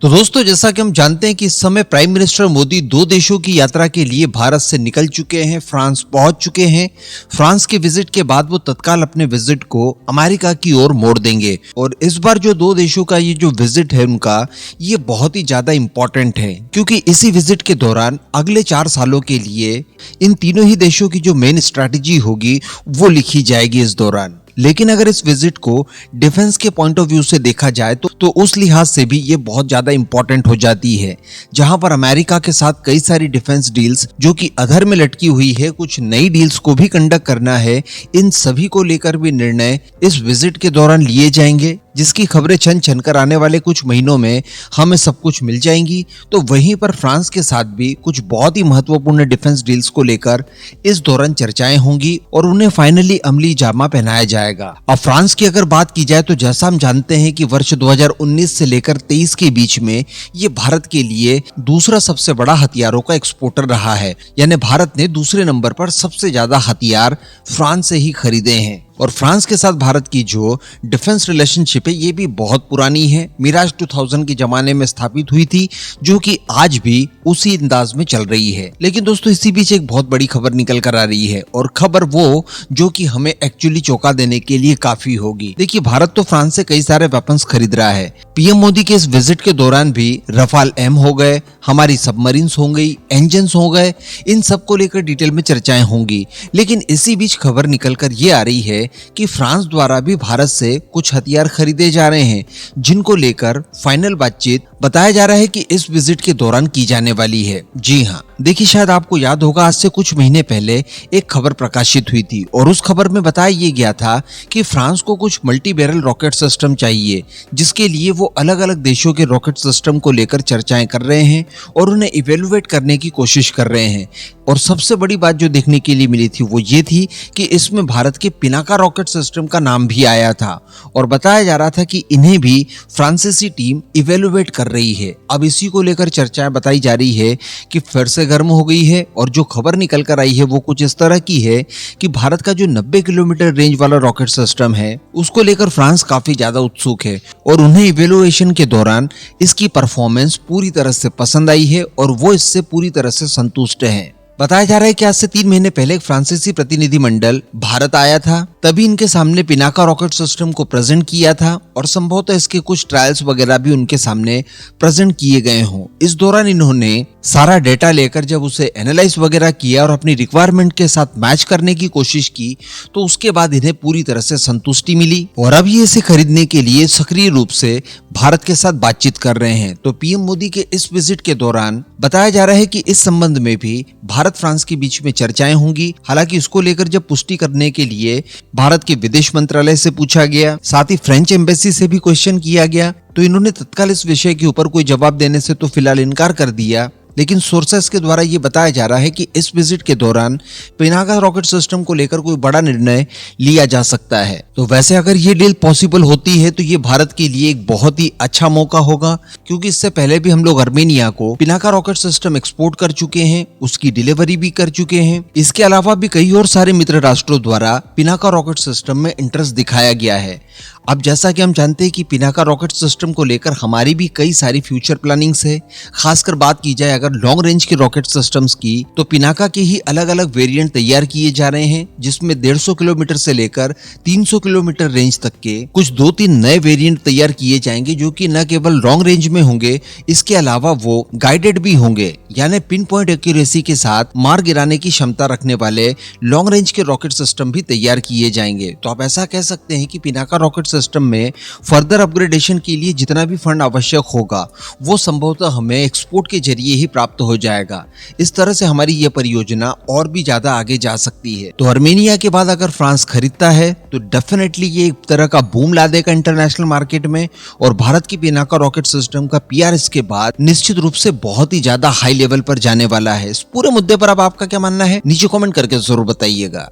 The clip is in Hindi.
तो दोस्तों, जैसा कि हम जानते हैं कि इस समय प्राइम मिनिस्टर मोदी दो देशों की यात्रा के लिए भारत से निकल चुके हैं, फ्रांस पहुंच चुके हैं। फ्रांस के विजिट के बाद वो तत्काल अपने विजिट को अमेरिका की ओर मोड़ देंगे और इस बार जो दो देशों का ये जो विजिट है उनका, ये बहुत ही ज्यादा इंपॉर्टेंट है क्योंकि इसी विजिट के दौरान अगले 4 सालों के लिए इन तीनों ही देशों की जो मेन स्ट्रैटेजी होगी वो लिखी जाएगी इस दौरान। लेकिन अगर इस विजिट को डिफेंस के पॉइंट ऑफ व्यू से देखा जाए तो उस लिहाज से भी ये बहुत ज्यादा इंपॉर्टेंट हो जाती है, जहां पर अमेरिका के साथ कई सारी डिफेंस डील्स जो कि अधर में लटकी हुई है, कुछ नई डील्स को भी कंडक्ट करना है। इन सभी को लेकर भी निर्णय इस विजिट के दौरान लिए जाएंगे, जिसकी खबरें छन छन कर आने वाले कुछ महीनों में हमें सब कुछ मिल जाएंगी। तो वहीं पर फ्रांस के साथ भी कुछ बहुत ही महत्वपूर्ण डिफेंस डील्स को लेकर इस दौरान चर्चाएं होंगी और उन्हें फाइनली अमली जामा पहनाया जाएगा। अब फ्रांस की अगर बात की जाए तो जैसा हम जानते हैं कि वर्ष 2019 से लेकर 23 के बीच में ये भारत के लिए दूसरा सबसे बड़ा हथियारों का एक्सपोर्टर रहा है, यानी भारत ने दूसरे नंबर पर सबसे ज्यादा हथियार फ्रांस से ही खरीदे हैं। और फ्रांस के साथ भारत की जो डिफेंस रिलेशनशिप है ये भी बहुत पुरानी है, मिराज 2000 के जमाने में स्थापित हुई थी, जो कि आज भी उसी अंदाज में चल रही है। लेकिन दोस्तों, इसी बीच एक बहुत बड़ी खबर निकल कर आ रही है और खबर वो जो कि हमें एक्चुअली चौंका देने के लिए काफी होगी। देखिए, भारत तो फ्रांस से कई सारे वेपन्स खरीद रहा है। पीएम मोदी के इस विजिट के दौरान भी रफाल एम हो गए, हमारी सबमरीन्स हो गई, इंजन्स हो गए, इन सब को लेकर डिटेल में चर्चाएं होंगी। लेकिन इसी बीच खबर निकल कर ये आ रही है कि फ्रांस द्वारा भी भारत से कुछ हथियार खरीदे जा रहे हैं, जिनको लेकर फाइनल बातचीत बताया जा रहा है कि इस विजिट के दौरान की जाने वाली है। जी हाँ, देखिए, शायद आपको याद होगा आज से कुछ महीने पहले एक खबर प्रकाशित हुई थी और उस खबर में बताया ये गया था कि फ्रांस को कुछ मल्टी बैरल रॉकेट सिस्टम चाहिए, जिसके लिए वो अलग अलग देशों के रॉकेट सिस्टम को लेकर चर्चाएं कर रहे हैं और उन्हें इवेलुएट करने की कोशिश कर रहे हैं। और सबसे बड़ी बात जो देखने के लिए मिली थी वो ये थी कि इसमें भारत के पिनाका रॉकेट सिस्टम का नाम भी आया था और बताया जा रहा था कि इन्हें भी फ्रांसीसी टीम इवेलुएट कर रही है। अब इसी को लेकर चर्चाएं बताई जा रही है कि फिर से गर्म हो गई है और जो खबर निकल कर आई है वो कुछ इस तरह की है कि भारत का जो 90 किलोमीटर रेंज वाला रॉकेट सिस्टम है उसको लेकर फ्रांस काफी ज्यादा उत्सुक है और उन्हें इवेलुएशन के दौरान इसकी परफॉर्मेंस पूरी तरह से पसंद आई है और वो इससे पूरी तरह से संतुष्ट है। बताया जा रहा है कि आज से 3 महीने पहले एक फ्रांसीसी प्रतिनिधिमंडल भारत आया था, तभी इनके सामने पिनाका रॉकेट सिस्टम को प्रेजेंट किया था और संभवतः इसके कुछ ट्रायल्स वगैरह भी उनके सामने प्रेजेंट किए गए हों। इस दौरान इन्होंने सारा डेटा लेकर जब उसे एनालाइज वगैरह किया और अपनी रिक्वायरमेंट के साथ मैच करने की कोशिश की तो उसके बाद इन्हें पूरी तरह से संतुष्टि मिली और अब ये इसे खरीदने के लिए सक्रिय रूप से भारत के साथ बातचीत कर रहे हैं। तो पीएम मोदी के इस विजिट के दौरान बताया जा रहा है कि इस संबंध में भी भारत फ्रांस के बीच में चर्चाएं होंगी। हालांकि इसको लेकर जब पुष्टि करने के लिए भारत के विदेश मंत्रालय से पूछा गया, साथ ही फ्रेंच एम्बेसी से भी क्वेश्चन किया गया, तो इन्होंने तत्काल इस विषय के ऊपर कोई जवाब देने से तो फिलहाल इनकार कर दिया। लेकिन सोर्सेस के द्वारा ये बताया जा रहा है कि इस विजिट के दौरान पिनाका रॉकेट सिस्टम को लेकर कोई बड़ा निर्णय लिया जा सकता है। तो वैसे अगर ये डील पॉसिबल होती है तो ये भारत के लिए एक बहुत ही अच्छा मौका होगा, क्योंकि इससे पहले भी हम लोग आर्मेनिया को पिनाका रॉकेट सिस्टम एक्सपोर्ट कर चुके हैं, उसकी डिलीवरी भी कर चुके हैं। इसके अलावा भी कई और सारे मित्र राष्ट्रों द्वारा पिनाका रॉकेट सिस्टम में इंटरेस्ट दिखाया गया है। अब जैसा कि हम जानते हैं कि पिनाका रॉकेट सिस्टम को लेकर हमारी भी कई सारी फ्यूचर प्लानिंग्स है। खासकर बात की जाए अगर लॉन्ग रेंज के रॉकेट सिस्टम्स की, तो पिनाका के ही अलग अलग वेरिएंट तैयार किए जा रहे हैं, जिसमें 150 किलोमीटर से लेकर 300 किलोमीटर रेंज तक के कुछ 2-3 नए वेरिएंट तैयार किए जाएंगे, जो कि न केवल लॉन्ग रेंज में होंगे, इसके अलावा वो गाइडेड भी होंगे, यानी पिन पॉइंट एक्यूरेसी के साथ मार गिराने की क्षमता रखने वाले लॉन्ग रेंज के रॉकेट सिस्टम भी तैयार किए जाएंगे। तो आप ऐसा कह सकते हैं कि पिनाका रॉकेट सिस्टम में फर्दर अपग्रेडेशन के लिए जितना भी फंड आवश्यक होगा वो संभवतः हमें एक्सपोर्ट के जरिए ही प्राप्त हो जाएगा। इस तरह से हमारी यह परियोजना और भी ज्यादा आगे जा सकती है। तो आर्मेनिया के बाद अगर फ्रांस खरीदता है तो डेफिनेटली ये एक तरह का बूम ला देगा इंटरनेशनल मार्केट में और भारत की पिनाका रॉकेट सिस्टम का पीआर इसके बाद निश्चित रूप से बहुत ही ज्यादा हाई लेवल पर जाने वाला है। इस पूरे मुद्दे पर अब आपका क्या मानना है नीचे कमेंट करके जरूर बताइएगा।